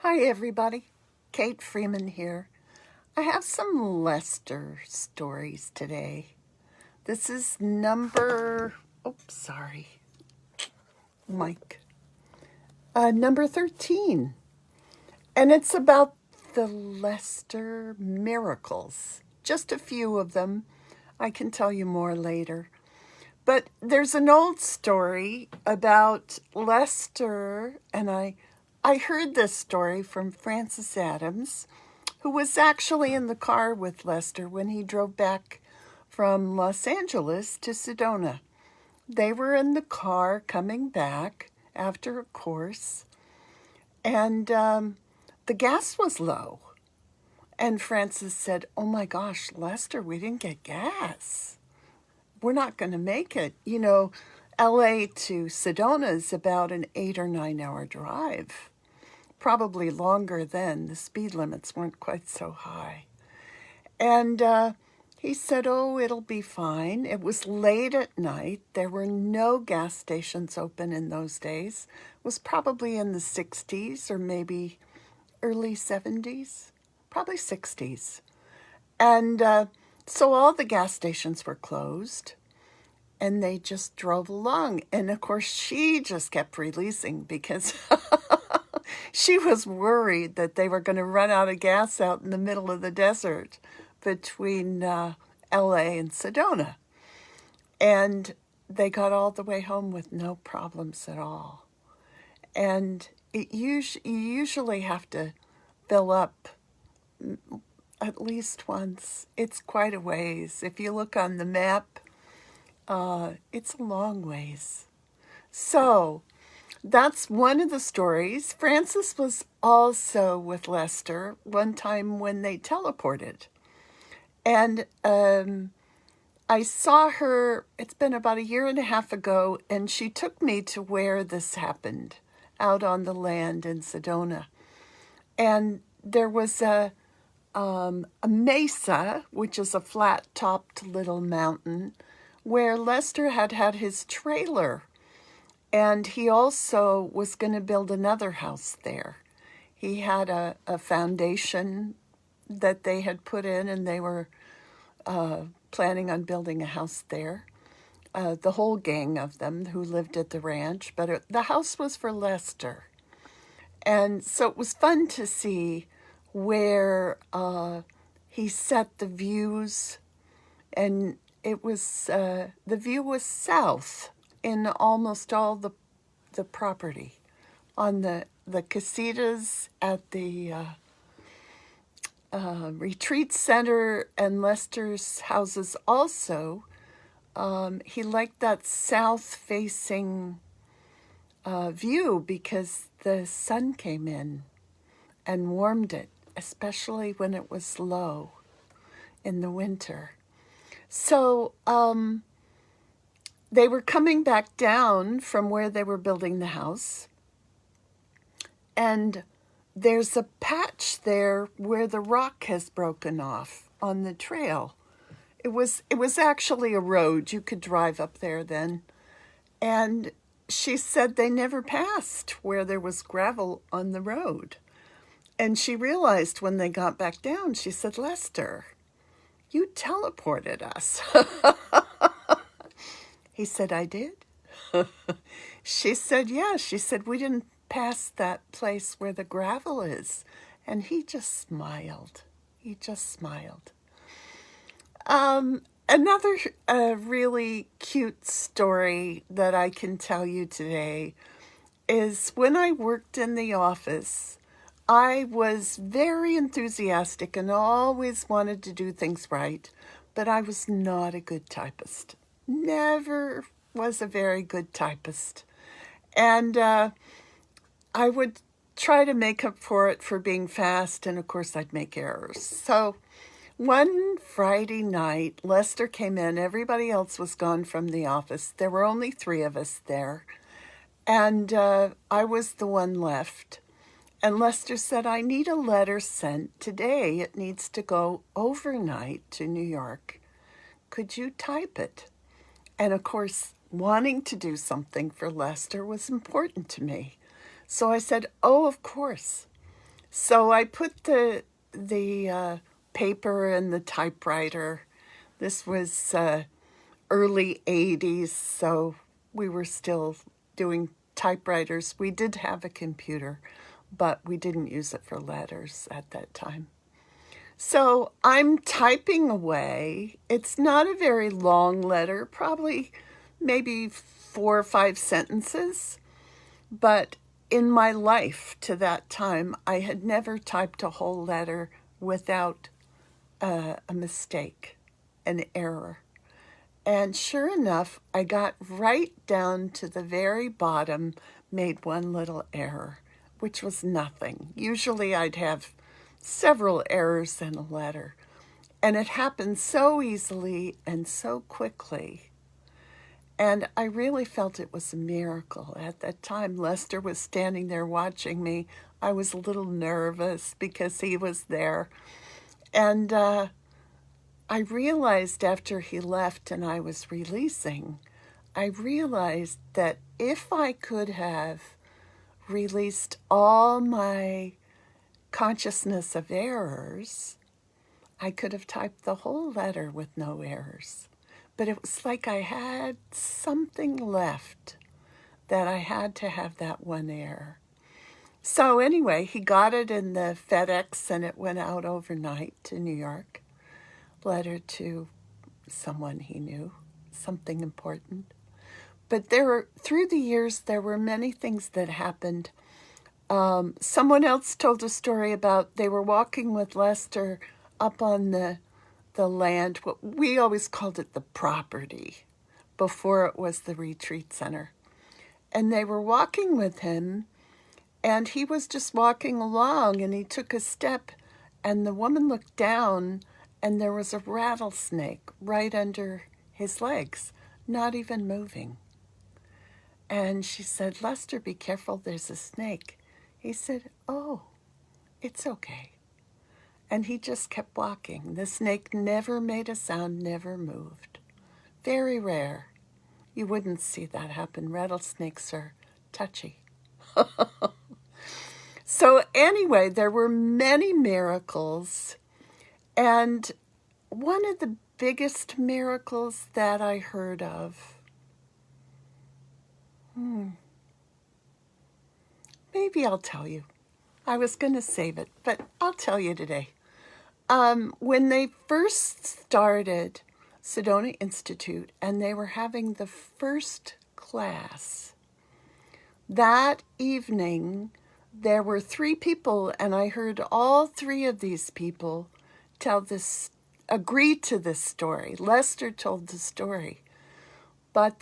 Hi, everybody. Kate Freeman here. I have some Lester stories today. This is Mike. Number 13. And it's about the Lester miracles. Just a few of them. I can tell you more later. But there's an old story about Lester, and I heard this story from Francis Adams, who was actually in the car with Lester when he drove back from Los Angeles to Sedona. They were in the car coming back after a course, and the gas was low. And Francis said, "Oh my gosh, Lester, we didn't get gas. We're not going to make it." LA to Sedona is about an 8 or 9 hour drive. Probably longer then. The speed limits weren't quite so high. And he said, "Oh, it'll be fine." It was late at night. There were no gas stations open in those days. It was probably in the 60s or maybe early 70s, probably 60s. And so all the gas stations were closed. And they just drove along. And of course, she just kept releasing because she was worried that they were going to run out of gas out in the middle of the desert between LA and Sedona. And they got all the way home with no problems at all. And you usually have to fill up at least once. It's quite a ways. If you look on the map, it's a long ways. So that's one of the stories. Frances was also with Lester one time when they teleported. And I saw her, it's been about 1.5 years ago, and she took me to where this happened, out on the land in Sedona. And there was a mesa, which is a flat-topped little mountain, where Lester had his trailer, and he also was going to build another house there. He had a foundation that they had put in, and they were planning on building a house there, the whole gang of them who lived at the ranch, but the house was for Lester. And so it was fun to see where he set the views, and it was the view was south in almost all the property. On the casitas at the retreat center and Lester's houses also, he liked that south-facing view because the sun came in and warmed it, especially when it was low in the winter. So they were coming back down from where they were building the house, and there's a patch there where the rock has broken off on the trail. It was actually a road. You could drive up there then. And she said they never passed where there was gravel on the road. And she realized when they got back down, she said, "Lester, you teleported us." He said, "I did?" She said, "Yeah." She said, "We didn't pass that place where the gravel is." And he just smiled. Another really cute story that I can tell you today is when I worked in the office, I was very enthusiastic and always wanted to do things right, but I was not a good typist. Never was a very good typist. And I would try to make up for it for being fast, and of course I'd make errors. So one Friday night, Lester came in. Everybody else was gone from the office. There were only 3 of us there. And I was the one left. And Lester said, "I need a letter sent today. It needs to go overnight to New York. Could you type it?" And of course, wanting to do something for Lester was important to me. So I said, "Oh, of course." So I put the paper in the typewriter. This was early 80s, so we were still doing typewriters. We did have a computer, but we didn't use it for letters at that time. So I'm typing away. It's not a very long letter, probably maybe 4 or 5 sentences. But in my life to that time, I had never typed a whole letter without a mistake, an error. And sure enough, I got right down to the very bottom, made one little error, which was nothing. Usually I'd have several errors in a letter. And it happened so easily and so quickly. And I really felt it was a miracle. At that time, Lester was standing there watching me. I was a little nervous because he was there. And I realized after he left and I was releasing, I realized that if I could have released all my consciousness of errors, I could have typed the whole letter with no errors. But it was like I had something left that I had to have that one error. So anyway, he got it in the FedEx and it went out overnight to New York. Letter to someone he knew, something important. But through the years, there were many things that happened. Someone else told a story about they were walking with Lester up on the land. We always called it the property before it was the retreat center. And they were walking with him, and he was just walking along, and he took a step, and the woman looked down, and there was a rattlesnake right under his legs, not even moving. And she said, "Lester, be careful, there's a snake." He said, "Oh, it's okay." And he just kept walking. The snake never made a sound, never moved. Very rare. You wouldn't see that happen. Rattlesnakes are touchy. So anyway, there were many miracles. And one of the biggest miracles that I heard of, maybe I'll tell you. I was going to save it, but I'll tell you today. When they first started Sedona Institute and they were having the first class, that evening there were 3 people, and I heard all 3 of these people agree to this story. Lester told the story, but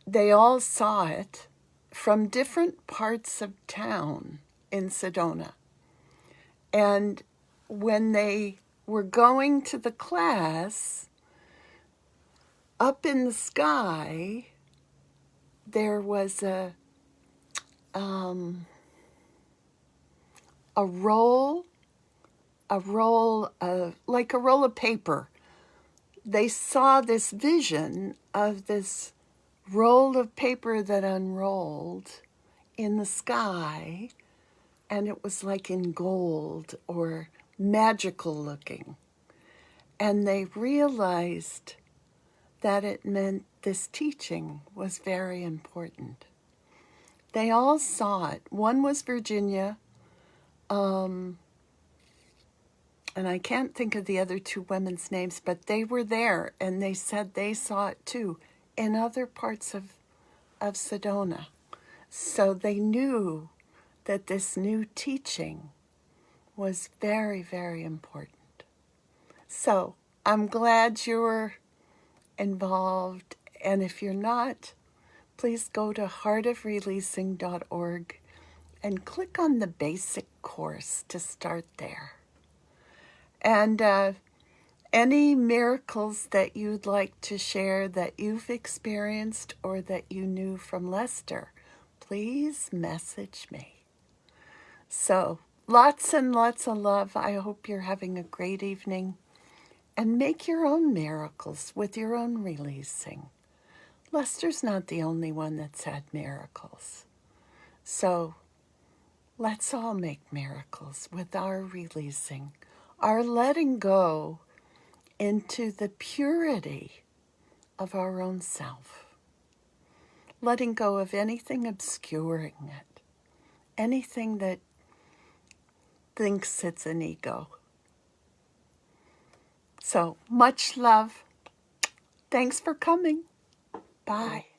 they all saw it from different parts of town in Sedona. And when they were going to the class, up in the sky, there was a roll of, like a roll of paper. They saw this vision of this roll of paper that unrolled in the sky, and it was like in gold or magical looking. And they realized that it meant this teaching was very important. They all saw it. One was Virginia, and I can't think of the other 2 women's names, but they were there, and they said they saw it too in other parts of Sedona. So they knew that this new teaching was very, very important. So I'm glad you're involved, and if you're not, please go to heartofreleasing.org and click on the basic course to start there. And any miracles that you'd like to share that you've experienced or that you knew from Lester, please message me. So lots and lots of love. I hope you're having a great evening. And make your own miracles with your own releasing. Lester's not the only one that's had miracles. So Let's all make miracles with our releasing, our letting go into the purity of our own self. Letting go of anything obscuring it, anything that thinks it's an ego. So much love. Thanks for coming. Bye.